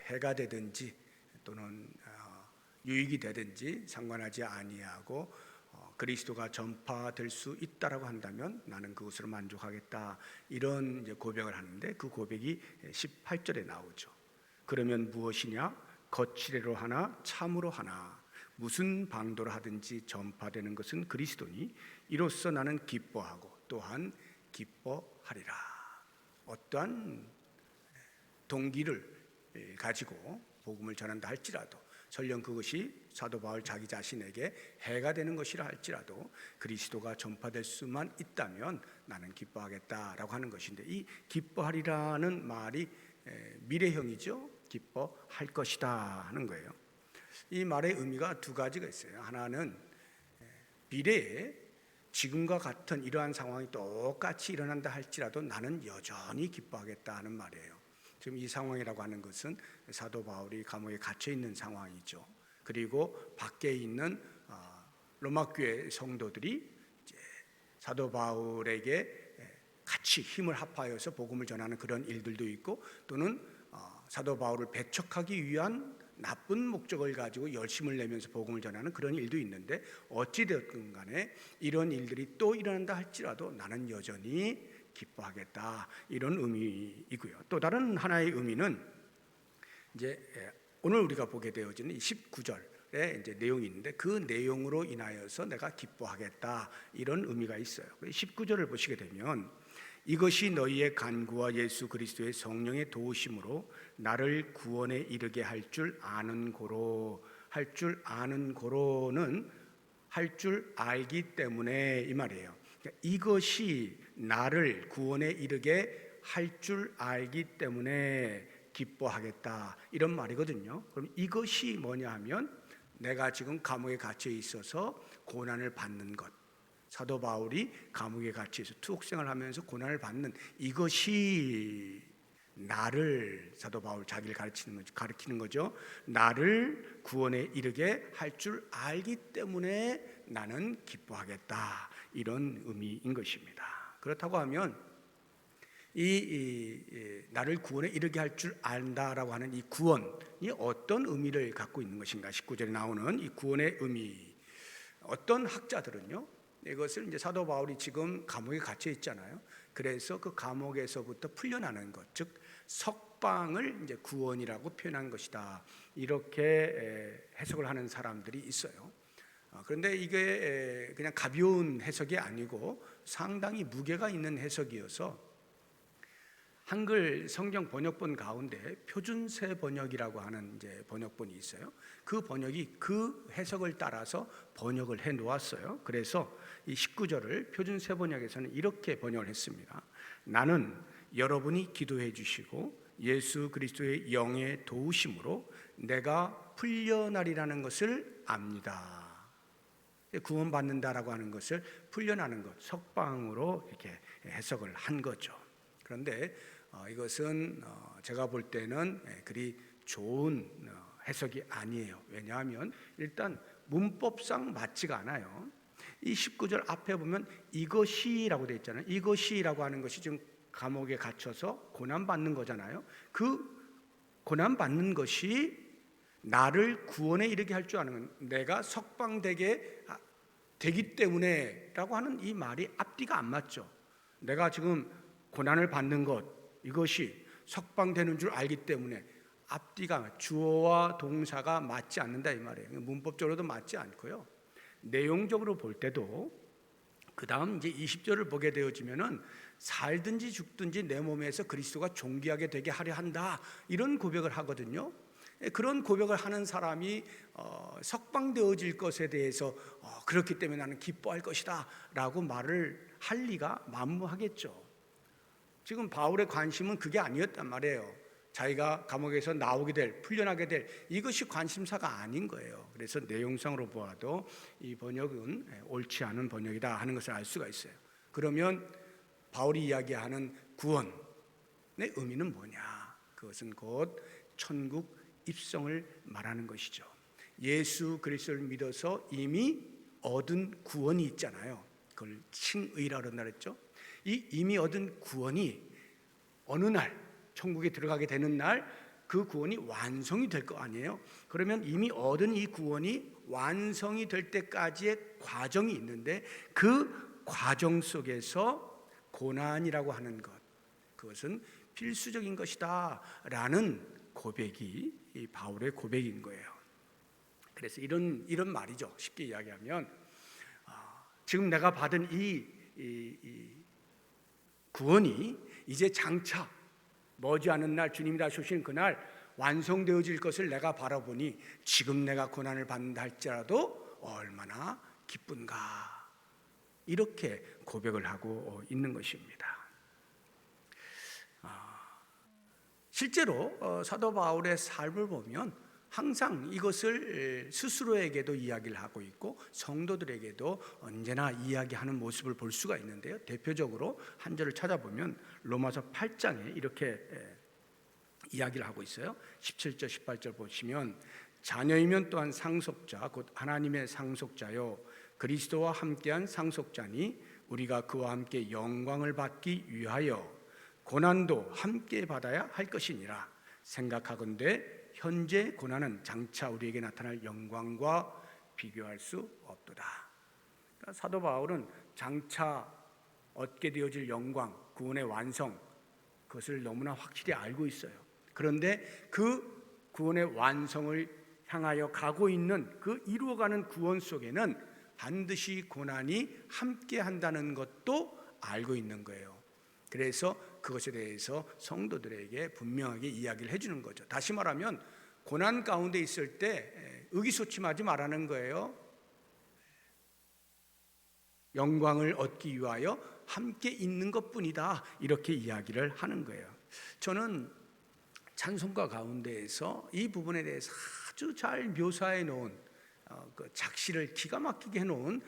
해가 되든지 또는 유익이 되든지 상관하지 아니하고 그리스도가 전파될 수 있다라고 한다면 나는 그것으로 만족하겠다, 이런 이제 고백을 하는데, 그 고백이 18절에 나오죠. 그러면 무엇이냐? 거칠애로 하나 참으로 하나 무슨 방도로 하든지 전파되는 것은 그리스도니 이로써 나는 기뻐하고 또한 기뻐하리라. 어떠한 동기를 가지고 복음을 전한다 할지라도, 설령 그것이 사도 바울 자기 자신에게 해가 되는 것이라 할지라도 그리스도가 전파될 수만 있다면 나는 기뻐하겠다라고 하는 것인데, 이 기뻐하리라는 말이 미래형이죠. 기뻐할 것이다 하는 거예요. 이 말의 의미가 두 가지가 있어요. 하나는 미래에 지금과 같은 이러한 상황이 똑같이 일어난다 할지라도 나는 여전히 기뻐하겠다 하는 말이에요. 지금 이 상황이라고 하는 것은 사도 바울이 감옥에 갇혀 있는 상황이죠. 그리고 밖에 있는 로마 교회 성도들이 이제 사도 바울에게 같이 힘을 합하여서 복음을 전하는 그런 일들도 있고, 또는 사도 바울을 배척하기 위한 나쁜 목적을 가지고 열심을 내면서 복음을 전하는 그런 일도 있는데, 어찌되었든 간에 이런 일들이 또 일어난다 할지라도 나는 여전히 기뻐하겠다, 이런 의미이고요. 또 다른 하나의 의미는 이제 오늘 우리가 보게 되어지는 19절에 이제 내용이 있는데, 그 내용으로 인하여서 내가 기뻐하겠다, 이런 의미가 있어요. 19절을 보시게 되면 이것이 너희의 간구와 예수 그리스도의 성령의 도우심으로 나를 구원에 이르게 할 줄 아는 고로, 할 줄 아는 고로는 할 줄 알기 때문에 이 말이에요. 그러니까 이것이 나를 구원에 이르게 할 줄 알기 때문에 기뻐하겠다, 이런 말이거든요. 그럼 이것이 뭐냐 하면 내가 지금 감옥에 갇혀 있어서 고난을 받는 것, 사도 바울이 감옥에 갇혀서 투옥생활을 하면서 고난을 받는 이것이 나를, 사도 바울 자기를 가르치는 거죠. 나를 구원에 이르게 할 줄 알기 때문에 나는 기뻐하겠다, 이런 의미인 것입니다. 그렇다고 하면 나를 구원에 이르게 할 줄 안다라고 하는 이 구원이 어떤 의미를 갖고 있는 것인가? 19절에 나오는 이 구원의 의미, 어떤 학자들은요, 이것을 이제 사도 바울이 지금 감옥에 갇혀 있잖아요. 그래서 그 감옥에서부터 풀려나는 것, 즉 석방을 이제 구원이라고 표현한 것이다, 이렇게 해석을 하는 사람들이 있어요. 그런데 이게 그냥 가벼운 해석이 아니고 상당히 무게가 있는 해석이어서 한글 성경 번역본 가운데 표준세 번역이라고 하는 이제 번역본이 있어요. 그 번역이 그 해석을 따라서 번역을 해 놓았어요. 그래서 이 19절을 표준세 번역에서는 이렇게 번역을 했습니다. 나는 여러분이 기도해 주시고 예수 그리스도의 영의 도우심으로 내가 풀려나리라는 것을 압니다. 구원받는다라고 하는 것을 풀려나는 것, 석방으로 이렇게 해석을 한 거죠. 그런데 이것은 제가 볼 때는 그리 좋은 해석이 아니에요. 왜냐하면 일단 문법상 맞지가 않아요. 이 19절 앞에 보면 이것이라고 되어 있잖아요. 이것이라고 하는 것이 지금 감옥에 갇혀서 고난받는 거잖아요. 그 고난받는 것이 나를 구원에 이르게 할 줄 아는 건, 내가 석방되게 되기 때문에 라고 하는 이 말이 앞뒤가 안 맞죠. 내가 지금 고난을 받는 것, 이것이 석방되는 줄 알기 때문에, 앞뒤가 주어와 동사가 맞지 않는다, 이 말이에요. 문법적으로도 맞지 않고요. 내용적으로 볼 때도 그 다음 이제 20절을 보게 되어지면은 살든지 죽든지 내 몸에서 그리스도가 존귀하게 되게 하려 한다, 이런 고백을 하거든요. 그런 고백을 하는 사람이 석방되어질 것에 대해서 그렇기 때문에 나는 기뻐할 것이다 라고 말을 할 리가 만무하겠죠. 지금 바울의 관심은 그게 아니었단 말이에요. 자기가 감옥에서 나오게 될, 풀려나게 될, 이것이 관심사가 아닌 거예요. 그래서 내용상으로 보아도 이 번역은 옳지 않은 번역이다 하는 것을 알 수가 있어요. 그러면 바울이 이야기하는 구원의 의미는 뭐냐? 그것은 곧 천국 입성을 말하는 것이죠. 예수 그리스도를 믿어서 이미 얻은 구원이 있잖아요. 그걸 칭의라고 그랬죠. 이 이미 얻은 구원이 어느 날 천국에 들어가게 되는 날 그 구원이 완성이 될 거 아니에요. 그러면 이미 얻은 이 구원이 완성이 될 때까지의 과정이 있는데 그 과정 속에서 고난이라고 하는 것, 그것은 필수적인 것이다 라는 고백이 이 바울의 고백인 거예요. 그래서 이런 말이죠. 쉽게 이야기하면 지금 내가 받은 이 구원이 이제 장차 머지않은 날 주님이 다시 오시는 그날 완성되어질 것을 내가 바라보니 지금 내가 고난을 받는다 할지라도 얼마나 기쁜가, 이렇게 고백을 하고 있는 것입니다. 실제로 사도 바울의 삶을 보면 항상 이것을 스스로에게도 이야기를 하고 있고 성도들에게도 언제나 이야기하는 모습을 볼 수가 있는데요. 대표적으로 한 절을 찾아보면 로마서 8장에 이렇게 이야기를 하고 있어요. 17절 18절 보시면 자녀이면 또한 상속자 곧 하나님의 상속자요 그리스도와 함께한 상속자니 우리가 그와 함께 영광을 받기 위하여 고난도 함께 받아야 할 것이니라. 생각하건대 현재 고난은 장차 우리에게 나타날 영광과 비교할 수 없도다. 그러니까 사도 바울은 장차 얻게 되어질 영광, 구원의 완성, 그것을 너무나 확실히 알고 있어요. 그런데 그 구원의 완성을 향하여 가고 있는 그 이루어가는 구원 속에는 반드시 고난이 함께 한다는 것도 알고 있는 거예요. 그래서 그것에 대해서 성도들에게 분명하게 이야기를 해주는 거죠. 다시 말하면 고난 가운데 있을 때 의기소침하지 말라는 거예요. 영광을 얻기 위하여 함께 있는 것뿐이다, 이렇게 이야기를 하는 거예요. 저는 찬송가 가운데에서 이 부분에 대해서 아주 잘 묘사해 놓은 그 작시를 기가 막히게 해놓은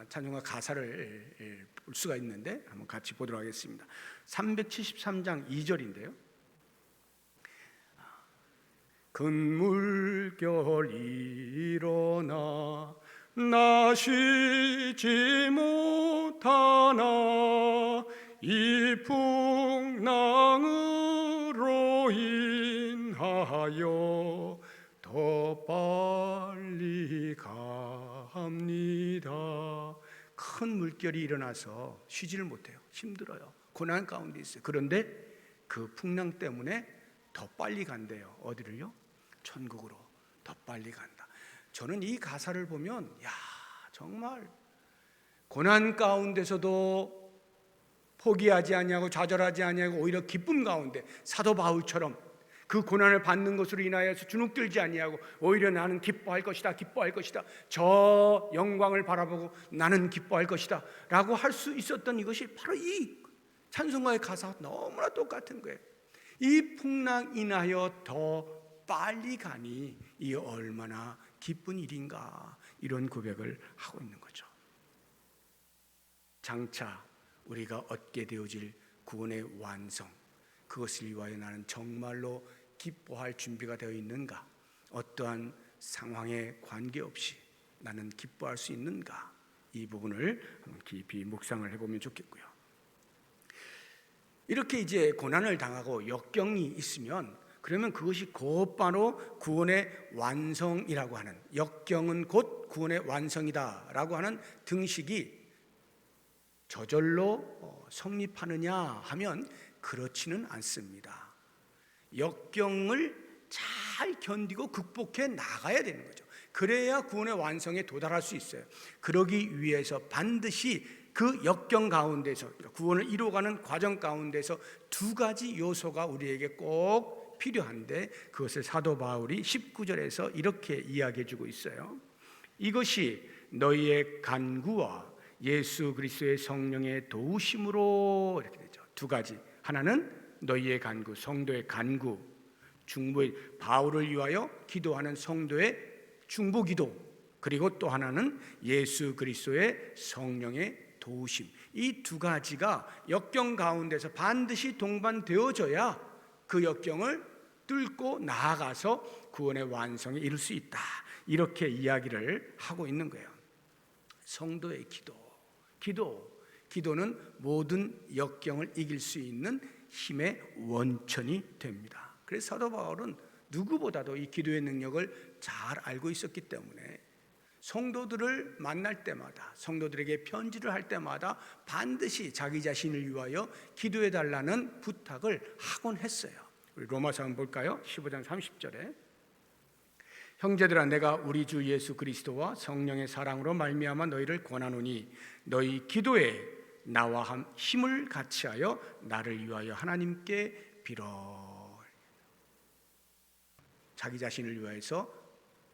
찬송가 가사를 볼 수가 있는데 한번 같이 보도록 하겠습니다. 373장 2절인데요. 금물결 일어나 나 쉬지 못하나 이 풍랑으로 인하여 더 빨리 갑니다. 큰 물결이 일어나서 쉬지를 못해요. 힘들어요. 고난 가운데 있어요. 그런데 그 풍랑 때문에 더 빨리 간대요. 어디를요? 천국으로 더 빨리 간다. 저는 이 가사를 보면 정말 고난 가운데서도 포기하지 아니하고 좌절하지 아니하고 오히려 기쁨 가운데 사도 바울처럼 그 고난을 받는 것으로 인하여서 주눅들지 아니하고 오히려 나는 기뻐할 것이다, 기뻐할 것이다, 저 영광을 바라보고 나는 기뻐할 것이다 라고 할 수 있었던 이것이 바로 이 찬송가의 가사와 너무나 똑같은 거예요. 이 풍랑 인하여 더 빨리 가니 이 얼마나 기쁜 일인가, 이런 고백을 하고 있는 거죠. 장차 우리가 얻게 되어질 구원의 완성, 그것을 위하여 나는 정말로 기뻐할 준비가 되어 있는가? 어떠한 상황에 관계없이 나는 기뻐할 수 있는가? 이 부분을 깊이 묵상을 해보면 좋겠고요. 이렇게 이제 고난을 당하고 역경이 있으면 그러면 그것이 곧바로 구원의 완성이라고 하는, 역경은 곧 구원의 완성이다라고 하는 등식이 저절로 성립하느냐 하면 그렇지는 않습니다. 역경을 잘 견디고 극복해 나가야 되는 거죠. 그래야 구원의 완성에 도달할 수 있어요. 그러기 위해서 반드시 그 역경 가운데서, 구원을 이루어가는 과정 가운데서 두 가지 요소가 우리에게 꼭 필요한데 그것을 사도 바울이 19절에서 이렇게 이야기해 주고 있어요. 이것이 너희의 간구와 예수 그리스도의 성령의 도우심으로, 이렇게 되죠. 두 가지. 하나는 너희의 간구, 성도의 간구, 중보의 바울을 위하여 기도하는 성도의 중보기도, 그리고 또 하나는 예수 그리스도의 성령의 도우심. 이 두 가지가 역경 가운데서 반드시 동반되어져야 그 역경을 뚫고 나아가서 구원의 완성에 이룰 수 있다, 이렇게 이야기를 하고 있는 거예요. 성도의 기도는 모든 역경을 이길 수 있는 힘의 원천이 됩니다. 그래서 사도 바울은 누구보다도 이 기도의 능력을 잘 알고 있었기 때문에 성도들을 만날 때마다, 성도들에게 편지를 할 때마다 반드시 자기 자신을 위하여 기도해 달라는 부탁을 하곤 했어요. 우리 로마서 한번 볼까요? 15장 30절에 형제들아, 내가 우리 주 예수 그리스도와 성령의 사랑으로 말미암아 너희를 권하노니 너희 기도에 나와 힘을 같이하여 나를 위하여 하나님께 빌어. 자기 자신을 위하여서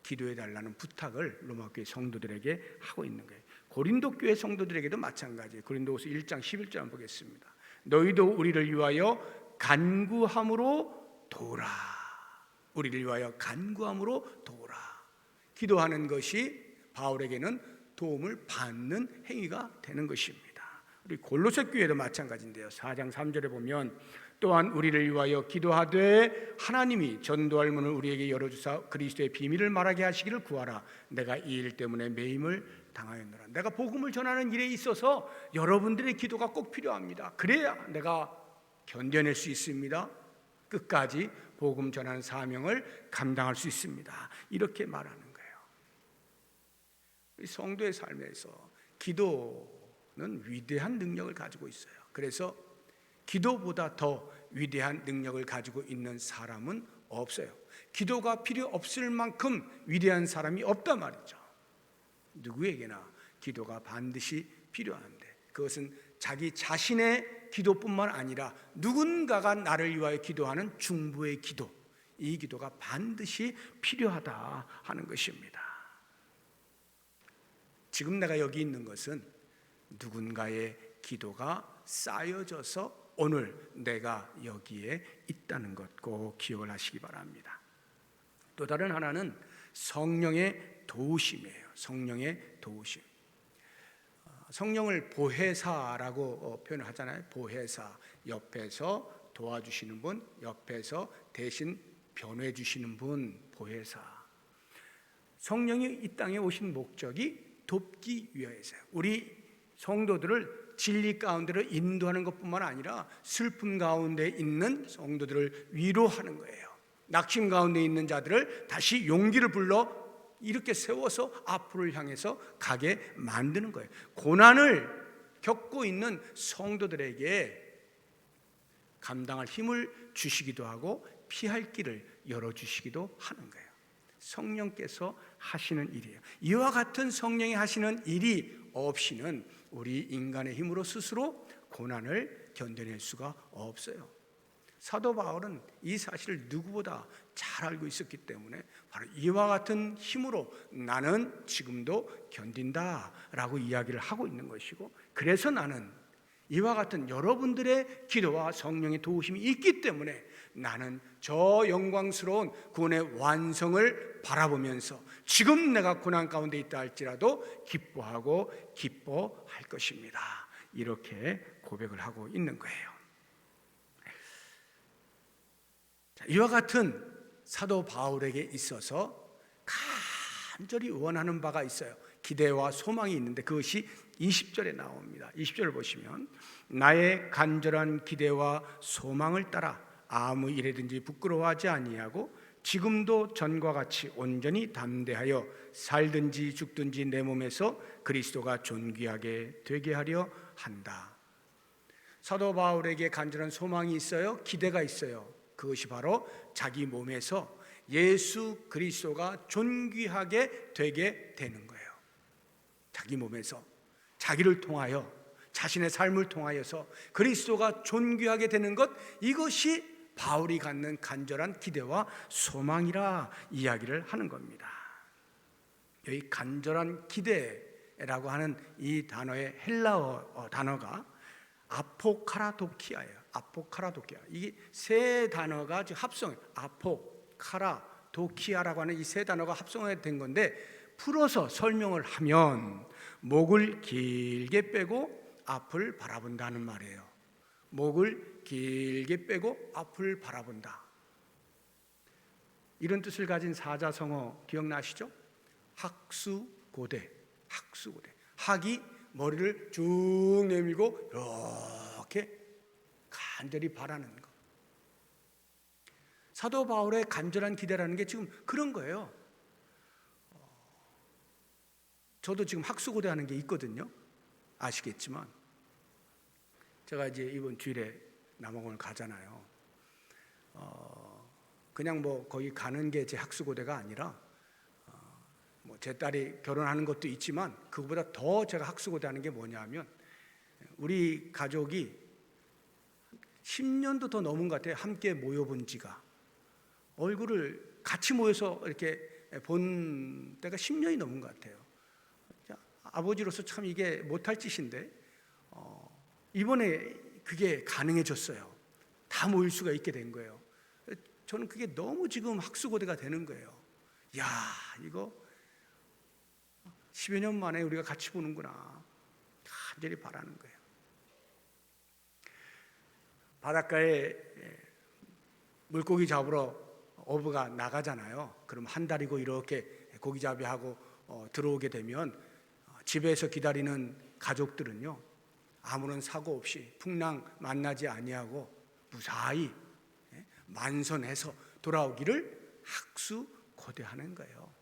기도해 달라는 부탁을 로마 교회 성도들에게 하고 있는 거예요. 고린도 교회 성도들에게도 마찬가지예요. 고린도후서 1장 11절 한번 보겠습니다. 너희도 우리를 위하여 간구함으로 도우라. 우리를 위하여 간구함으로 도우라. 기도하는 것이 바울에게는 도움을 받는 행위가 되는 것입니다. 우리 골로새 교회도 마찬가지인데요. 4장 3절에 보면 또한 우리를 위하여 기도하되 하나님이 전도할 문을 우리에게 열어주사 그리스도의 비밀을 말하게 하시기를 구하라. 내가 이 일 때문에 매임을 당하였노라. 내가 복음을 전하는 일에 있어서 여러분들의 기도가 꼭 필요합니다. 그래야 내가 견뎌낼 수 있습니다. 끝까지 복음 전하는 사명을 감당할 수 있습니다. 이렇게 말하는 거예요. 성도의 삶에서 기도는 위대한 능력을 가지고 있어요. 그래서 기도보다 더 위대한 능력을 가지고 있는 사람은 없어요. 기도가 필요 없을 만큼 위대한 사람이 없단 말이죠. 누구에게나 기도가 반드시 필요한데, 그것은 자기 자신의 기도뿐만 아니라 누군가가 나를 위하여 기도하는 중보의 기도, 이 기도가 반드시 필요하다 하는 것입니다. 지금 내가 여기 있는 것은 누군가의 기도가 쌓여져서 오늘 내가 여기에 있다는 것 꼭 기억을 하시기 바랍니다. 또 다른 하나는 성령의 도우심이에요. 성령의 도우심. 성령을 보혜사라고 표현을 하잖아요. 보혜사, 옆에서 도와주시는 분, 옆에서 대신 변호해 주시는 분, 보혜사. 성령이 이 땅에 오신 목적이 돕기 위해서요. 우리 성도들을 진리 가운데로 인도하는 것뿐만 아니라 슬픔 가운데 있는 성도들을 위로하는 거예요. 낙심 가운데 있는 자들을 다시 용기를 불러 이렇게 세워서 앞으로 향해서 가게 만드는 거예요. 고난을 겪고 있는 성도들에게 감당할 힘을 주시기도 하고 피할 길을 열어주시기도 하는 거예요. 성령께서 하시는 일이에요. 이와 같은 성령이 하시는 일이 없이는 우리 인간의 힘으로 스스로 고난을 견뎌낼 수가 없어요. 사도 바울은 이 사실을 누구보다 잘 알고 있었기 때문에 바로 이와 같은 힘으로 나는 지금도 견딘다라고 이야기를 하고 있는 것이고, 그래서 나는 이와 같은 여러분들의 기도와 성령의 도우심이 있기 때문에 나는 저 영광스러운 구원의 완성을 바라보면서 지금 내가 고난 가운데 있다 할지라도 기뻐하고 기뻐할 것입니다. 이렇게 고백을 하고 있는 거예요. 이와 같은 사도 바울에게 있어서 간절히 원하는 바가 있어요. 기대와 소망이 있는데 그것이 20절에 나옵니다. 20절을 보시면 나의 간절한 기대와 소망을 따라 아무 일에든지 부끄러워하지 아니하고 지금도 전과 같이 온전히 담대하여 살든지 죽든지 내 몸에서 그리스도가 존귀하게 되게 하려 한다. 사도 바울에게 간절한 소망이 있어요. 기대가 있어요. 그것이 바로 자기 몸에서 예수 그리스도가 존귀하게 되게 되는 거예요. 자기 몸에서 자기를 통하여 자신의 삶을 통하여서 그리스도가 존귀하게 되는 것, 이것이 바울이 갖는 간절한 기대와 소망이라 이야기를 하는 겁니다. 여기 간절한 기대라고 하는 이 단어의 헬라어 단어가 아포카라도키아예요. 아포카라도키아. 이 세 단어가 합성, 아포카라도키아라고 하는 이 세 단어가 합성된 건데, 풀어서 설명을 하면 목을 길게 빼고 앞을 바라본다는 말이에요. 목을 길게 빼고 앞을 바라본다. 이런 뜻을 가진 사자성어 기억나시죠? 학수고대. 학수고대. 학이 머리를 쭉 내밀고 이렇게 간절히 바라는 것. 사도 바울의 간절한 기대라는 게 지금 그런 거예요. 저도 지금 학수고대 하는 게 있거든요. 아시겠지만 제가 이제 이번 주일에 남아공을 가잖아요. 그냥 뭐 거기 가는 게 제 학수고대가 아니라 뭐 제 딸이 결혼하는 것도 있지만 그거보다 더 제가 학수고대 하는 게 뭐냐면 우리 가족이 10년도 더 넘은 것 같아요. 함께 모여본 지가. 얼굴을 같이 모여서 이렇게 본 때가 10년이 넘은 것 같아요. 아버지로서 참 이게 못할 짓인데 이번에 그게 가능해졌어요. 다 모일 수가 있게 된 거예요. 저는 그게 너무 지금 학수고대가 되는 거예요. 야, 이거 10여 년 만에 우리가 같이 보는구나. 간절히 바라는 거예요. 바닷가에 물고기 잡으러 어부가 나가잖아요. 그럼 한 달이고 이렇게 고기잡이하고 들어오게 되면 집에서 기다리는 가족들은요, 아무런 사고 없이 풍랑 만나지 아니하고 무사히 만선해서 돌아오기를 학수고대하는 거예요.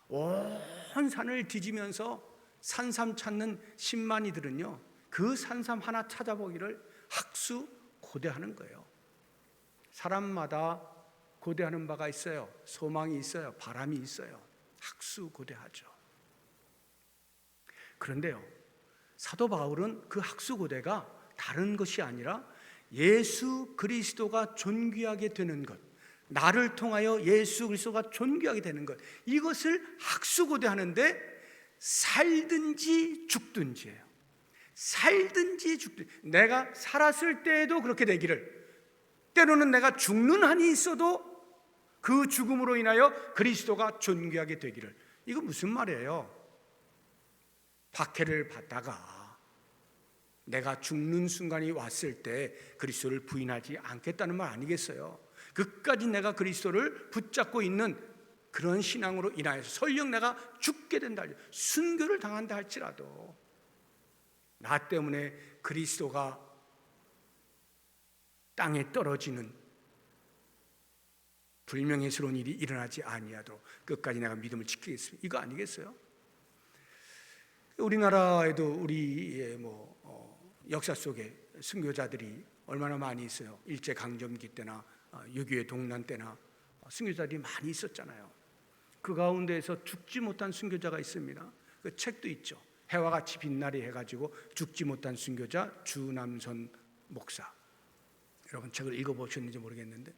온 산을 뒤지면서 산삼 찾는 신만이들은요, 그 산삼 하나 찾아보기를 학수고대하는 거예요. 사람마다 고대하는 바가 있어요. 소망이 있어요. 바람이 있어요. 학수고대하죠. 그런데요, 사도 바울은 그 학수고대가 다른 것이 아니라 예수 그리스도가 존귀하게 되는 것, 나를 통하여 예수 그리스도가 존귀하게 되는 것, 이것을 학수고대하는데 살든지 죽든지예요. 살든지 죽든지. 내가 살았을 때에도 그렇게 되기를, 때로는 내가 죽는 한이 있어도 그 죽음으로 인하여 그리스도가 존귀하게 되기를. 이거 무슨 말이에요? 박해를 받다가 내가 죽는 순간이 왔을 때 그리스도를 부인하지 않겠다는 말 아니겠어요? 끝까지 내가 그리스도를 붙잡고 있는 그런 신앙으로 인하여서 설령 내가 죽게 된다, 순교를 당한다 할지라도 나 때문에 그리스도가 땅에 떨어지는 불명예스러운 일이 일어나지 아니하도록 끝까지 내가 믿음을 지키겠습니다. 이거 아니겠어요? 우리나라에도 우리의 역사 속에 순교자들이 얼마나 많이 있어요. 일제강점기 때나 6.25 동란 때나 순교자들이 많이 있었잖아요. 그 가운데에서 죽지 못한 순교자가 있습니다. 그 책도 있죠. 해와 같이 빛나리 해가지고 죽지 못한 순교자 주남선 목사. 여러분 책을 읽어보셨는지 모르겠는데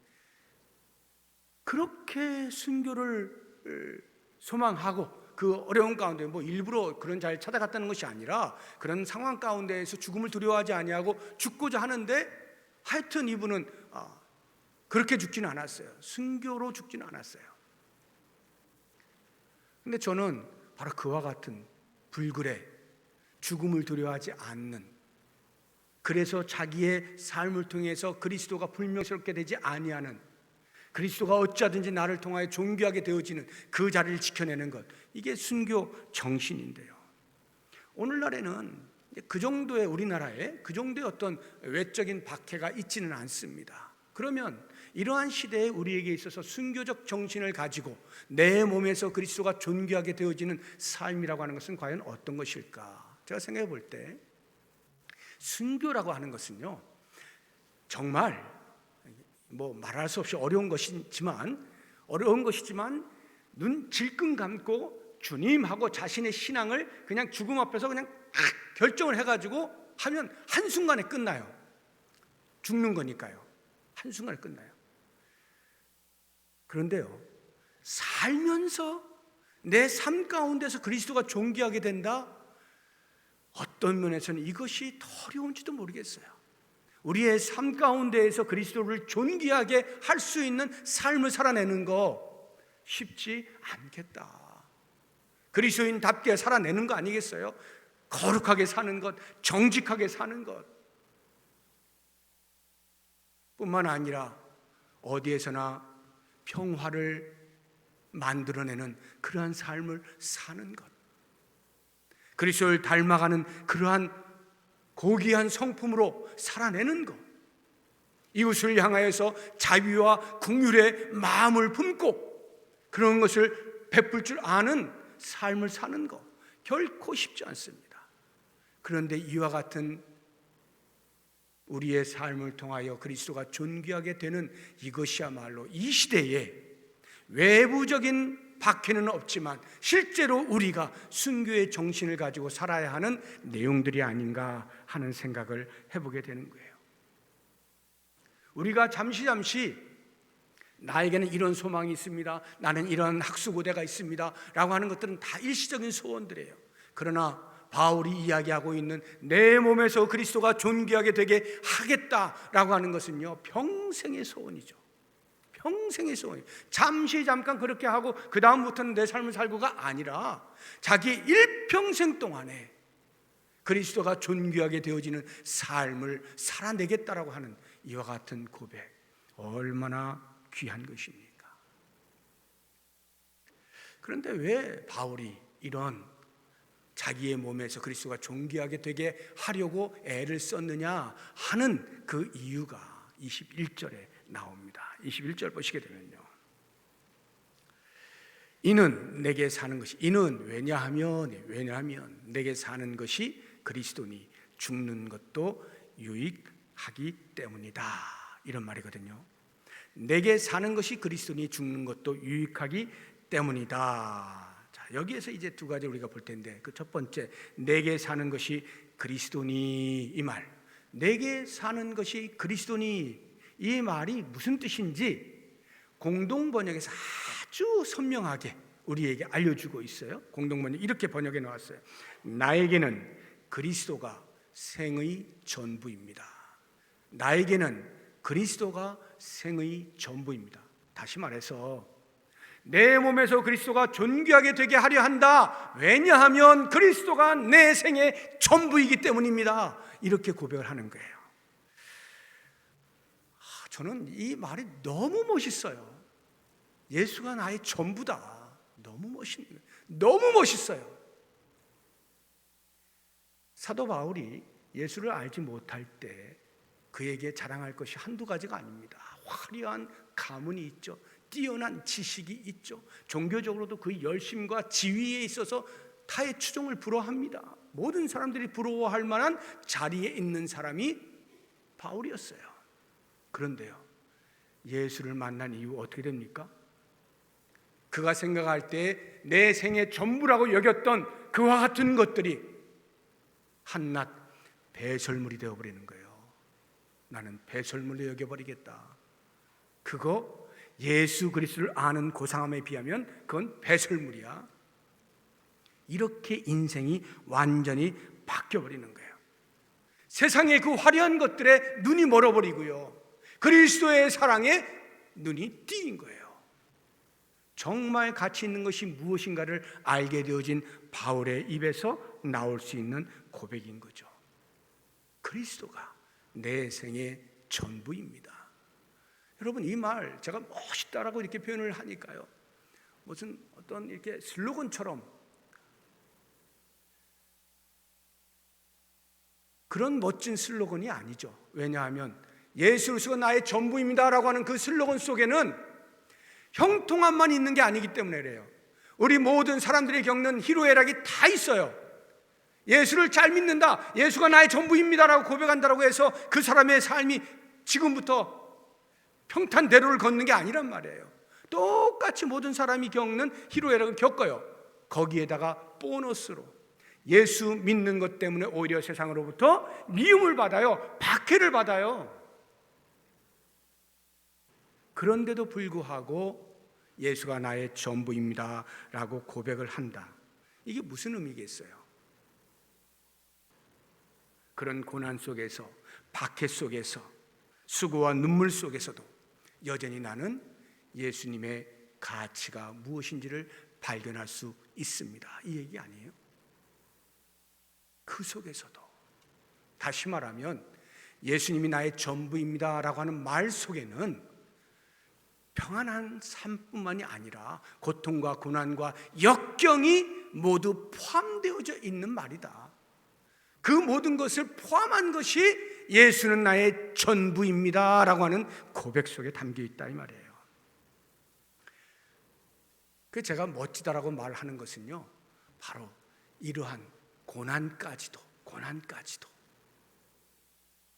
그렇게 순교를 소망하고 그 어려운 가운데 일부러 그런 자리를 찾아갔다는 것이 아니라 그런 상황 가운데에서 죽음을 두려워하지 아니하고 죽고자 하는데 하여튼 이분은 그렇게 죽지는 않았어요. 순교로 죽지는 않았어요. 근데 저는 바로 그와 같은 불굴의 죽음을 두려워하지 않는, 그래서 자기의 삶을 통해서 그리스도가 불명스럽게 되지 아니하는, 그리스도가 어찌하든지 나를 통하여 존귀하게 되어지는 그 자리를 지켜내는 것, 이게 순교 정신인데요. 오늘날에는 그 정도의, 우리나라에 그 정도의 어떤 외적인 박해가 있지는 않습니다. 그러면 이러한 시대에 우리에게 있어서 순교적 정신을 가지고 내 몸에서 그리스도가 존귀하게 되어지는 삶이라고 하는 것은 과연 어떤 것일까? 제가 생각해 볼 때 순교라고 하는 것은요, 정말 말할 수 없이 어려운 것이지만 눈 질끈 감고 주님하고 자신의 신앙을 그냥 죽음 앞에서 그냥 결정을 해가지고 하면 한순간에 끝나요. 죽는 거니까요. 한순간에 끝나요. 그런데요, 살면서 내 삶 가운데서 그리스도가 존귀하게 된다? 어떤 면에서는 이것이 더 어려운지도 모르겠어요. 우리의 삶 가운데에서 그리스도를 존귀하게 할 수 있는 삶을 살아내는 거 쉽지 않겠다. 그리스도인답게 살아내는 거 아니겠어요? 거룩하게 사는 것, 정직하게 사는 것 뿐만 아니라 어디에서나 평화를 만들어내는 그러한 삶을 사는 것, 그리스도를 닮아가는 그러한 고귀한 성품으로 살아내는 것, 이웃을 향하여서 자비와 긍휼의 마음을 품고 그런 것을 베풀 줄 아는 삶을 사는 것 결코 쉽지 않습니다. 그런데 이와 같은 우리의 삶을 통하여 그리스도가 존귀하게 되는 이것이야말로 이 시대에 외부적인 박해는 없지만 실제로 우리가 순교의 정신을 가지고 살아야 하는 내용들이 아닌가 하는 생각을 해보게 되는 거예요. 우리가 잠시 나에게는 이런 소망이 있습니다, 나는 이런 학수고대가 있습니다 라고 하는 것들은 다 일시적인 소원들이에요. 그러나 바울이 이야기하고 있는 내 몸에서 그리스도가 존귀하게 되게 하겠다라고 하는 것은요, 평생의 소원이죠. 평생의 소원이에요. 잠깐 그렇게 하고 그 다음부터는 내 삶을 살고가 아니라 자기 일평생 동안에 그리스도가 존귀하게 되어지는 삶을 살아내겠다라고 하는 이와 같은 고백, 얼마나 귀한 것입니까? 그런데 왜 바울이 이런 자기의 몸에서 그리스도가 존귀하게 되게 하려고 애를 썼느냐 하는 그 이유가 21절에 나옵니다. 21절 보시게 되면요, 이는 내게 사는 것이, 이는 왜냐하면 내게 사는 것이 그리스도니 죽는 것도 유익하기 때문이다, 이런 말이거든요. 내게 사는 것이 그리스도니 죽는 것도 유익하기 때문이다. 자, 여기에서 이제 두 가지 우리가 볼 텐데, 그 첫 번째, 내게 사는 것이 그리스도니, 이 말, 내게 사는 것이 그리스도니, 이 말이 무슨 뜻인지 공동 번역에서 아주 선명하게 우리에게 알려주고 있어요. 공동 번역 이렇게 번역해 놓았어요. 나에게는 그리스도가 생의 전부입니다. 나에게는 그리스도가 생의 전부입니다. 다시 말해서 내 몸에서 그리스도가 존귀하게 되게 하려 한다. 왜냐하면 그리스도가 내 생의 전부이기 때문입니다. 이렇게 고백을 하는 거예요. 저는 이 말이 너무 멋있어요. 예수가 나의 전부다. 너무 멋있는 거예요. 너무 멋있어요. 사도 바울이 예수를 알지 못할 때 그에게 자랑할 것이 한두 가지가 아닙니다. 화려한 가문이 있죠. 뛰어난 지식이 있죠. 종교적으로도 그 열심과 지위에 있어서 타의 추종을 부러워합니다. 모든 사람들이 부러워할 만한 자리에 있는 사람이 바울이었어요. 그런데요, 예수를 만난 이후 어떻게 됩니까? 그가 생각할 때 내 생의 전부라고 여겼던 그와 같은 것들이 한낱 배설물이 되어버리는 거예요. 나는 배설물로 여겨버리겠다. 그거 예수 그리스도를 아는 고상함에 비하면 그건 배설물이야. 이렇게 인생이 완전히 바뀌어버리는 거예요. 세상의 그 화려한 것들에 눈이 멀어버리고요, 그리스도의 사랑에 눈이 띄인 거예요. 정말 가치 있는 것이 무엇인가를 알게 되어진 바울의 입에서 나올 수 있는 고백인 거죠. 그리스도가 내 생의 전부입니다. 여러분, 이 말 제가 멋있다라고 이렇게 표현을 하니까요, 무슨 어떤 이렇게 슬로건처럼 그런 멋진 슬로건이 아니죠. 왜냐하면 예수 그리스도가 나의 전부입니다라고 하는 그 슬로건 속에는 형통함만 있는 게 아니기 때문에 그래요. 우리 모든 사람들이 겪는 희로애락이 다 있어요. 예수를 잘 믿는다, 예수가 나의 전부입니다라고 고백한다고 해서 그 사람의 삶이 지금부터 평탄대로를 걷는 게 아니란 말이에요. 똑같이 모든 사람이 겪는 희로애락을 겪어요. 거기에다가 보너스로 예수 믿는 것 때문에 오히려 세상으로부터 미움을 받아요. 박해를 받아요. 그런데도 불구하고 예수가 나의 전부입니다 라고 고백을 한다. 이게 무슨 의미겠어요? 그런 고난 속에서, 박해 속에서, 수고와 눈물 속에서도 여전히 나는 예수님의 가치가 무엇인지를 발견할 수 있습니다. 이 얘기 아니에요? 그 속에서도, 다시 말하면 예수님이 나의 전부입니다 라고 하는 말 속에는 평안한 삶뿐만이 아니라 고통과 고난과 역경이 모두 포함되어져 있는 말이다. 그 모든 것을 포함한 것이 예수는 나의 전부입니다 라고 하는 고백 속에 담겨 있다 이 말이에요. 그 제가 멋지다라고 말하는 것은요, 바로 이러한 고난까지도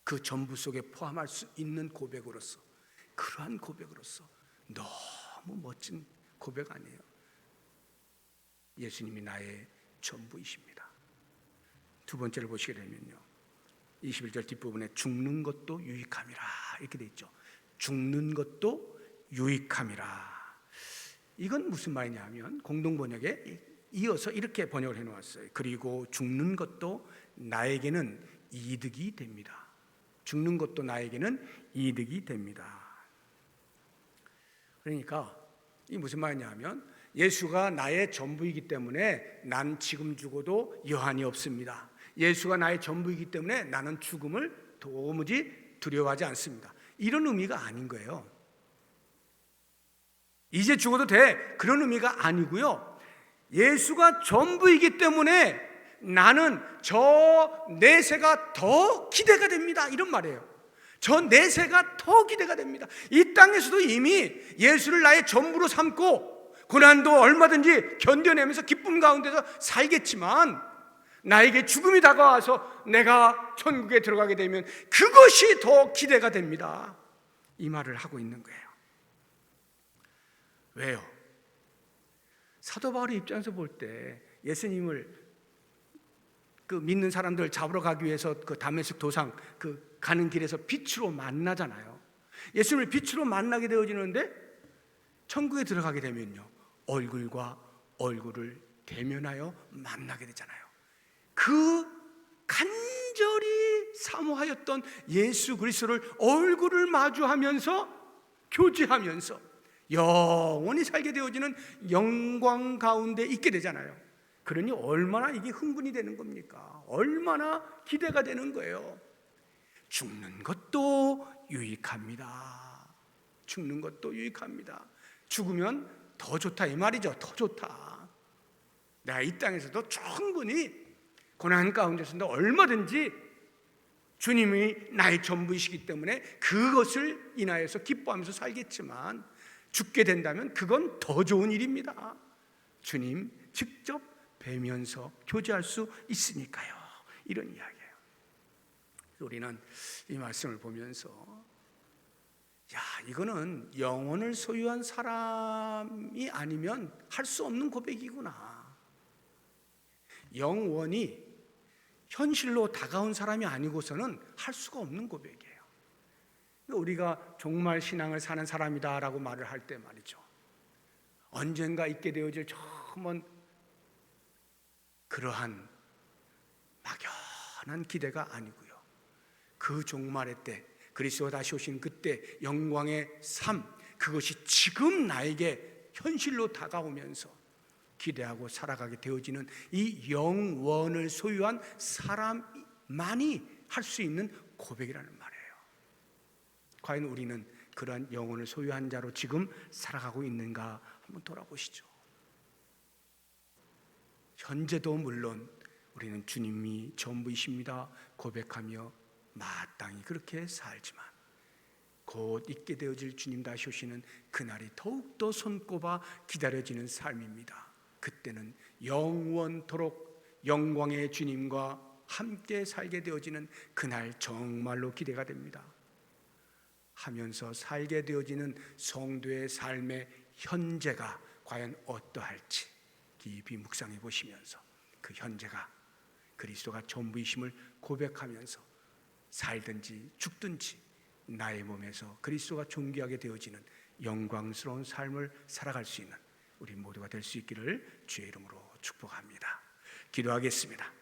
그 전부 속에 포함할 수 있는 고백으로서, 그러한 고백으로서 너무 멋진 고백 아니에요? 예수님이 나의 전부이십니다. 두 번째를 보시게 되면요, 21절 뒷부분에 죽는 것도 유익함이라 이렇게 돼 있죠. 죽는 것도 유익함이라. 이건 무슨 말이냐 하면 공동번역에 이어서 이렇게 번역을 해놓았어요. 그리고 죽는 것도 나에게는 이득이 됩니다. 죽는 것도 나에게는 이득이 됩니다. 그러니까 이 무슨 말이냐 하면 예수가 나의 전부이기 때문에 난 지금 죽어도 여한이 없습니다. 예수가 나의 전부이기 때문에 나는 죽음을 도무지 두려워하지 않습니다. 이런 의미가 아닌 거예요. 이제 죽어도 돼, 그런 의미가 아니고요, 예수가 전부이기 때문에 나는 저 내세가 더 기대가 됩니다, 이런 말이에요. 저 내세가 더 기대가 됩니다. 이 땅에서도 이미 예수를 나의 전부로 삼고 고난도 얼마든지 견뎌내면서 기쁨 가운데서 살겠지만, 나에게 죽음이 다가와서 내가 천국에 들어가게 되면 그것이 더 기대가 됩니다, 이 말을 하고 있는 거예요. 왜요? 사도 바울의 입장에서 볼 때 예수님을 그 믿는 사람들 잡으러 가기 위해서 그 다메섹 도상 그 가는 길에서 빛으로 만나잖아요. 예수님을 빛으로 만나게 되어지는데 천국에 들어가게 되면요, 얼굴과 얼굴을 대면하여 만나게 되잖아요. 그 간절히 사모하였던 예수 그리스도를 얼굴을 마주하면서 교제하면서 영원히 살게 되어지는 영광 가운데 있게 되잖아요. 그러니 얼마나 이게 흥분이 되는 겁니까? 얼마나 기대가 되는 거예요. 죽는 것도 유익합니다. 죽는 것도 유익합니다. 죽으면 더 좋다 이 말이죠. 더 좋다. 내가 이 땅에서도 충분히 고난 가운데서도 얼마든지 주님이 나의 전부이시기 때문에 그것을 인하여서 기뻐하면서 살겠지만, 죽게 된다면 그건 더 좋은 일입니다. 주님 직접 뵈면서 교제할 수 있으니까요. 이런 이야기예요. 우리는 이 말씀을 보면서 이거는 영혼을 소유한 사람이 아니면 할 수 없는 고백이구나. 영원히 현실로 다가온 사람이 아니고서는 할 수가 없는 고백이에요. 우리가 정말 신앙을 사는 사람이다라고 말을 할 때 말이죠, 언젠가 있게 되어질 처음은 그러한 막연한 기대가 아니고요, 그 종말의 때 그리스도가 다시 오신 그때 영광의 삶, 그것이 지금 나에게 현실로 다가오면서 기대하고 살아가게 되어지는 이 영원을 소유한 사람만이 할 수 있는 고백이라는 말이에요. 과연 우리는 그러한 영혼을 소유한 자로 지금 살아가고 있는가 한번 돌아보시죠. 현재도 물론 우리는 주님이 전부이십니다 고백하며 마땅히 그렇게 살지만, 곧 있게 되어질 주님 다시 오시는 그날이 더욱더 손꼽아 기다려지는 삶입니다. 그때는 영원토록 영광의 주님과 함께 살게 되어지는 그날 정말로 기대가 됩니다. 하면서 살게 되어지는 성도의 삶의 현재가 과연 어떠할지 깊이 묵상해 보시면서 그 현재가 그리스도가 전부이심을 고백하면서 살든지 죽든지 나의 몸에서 그리스도가 존귀하게 되어지는 영광스러운 삶을 살아갈 수 있는 우리 모두가 될 수 있기를 주의 이름으로 축복합니다. 기도하겠습니다.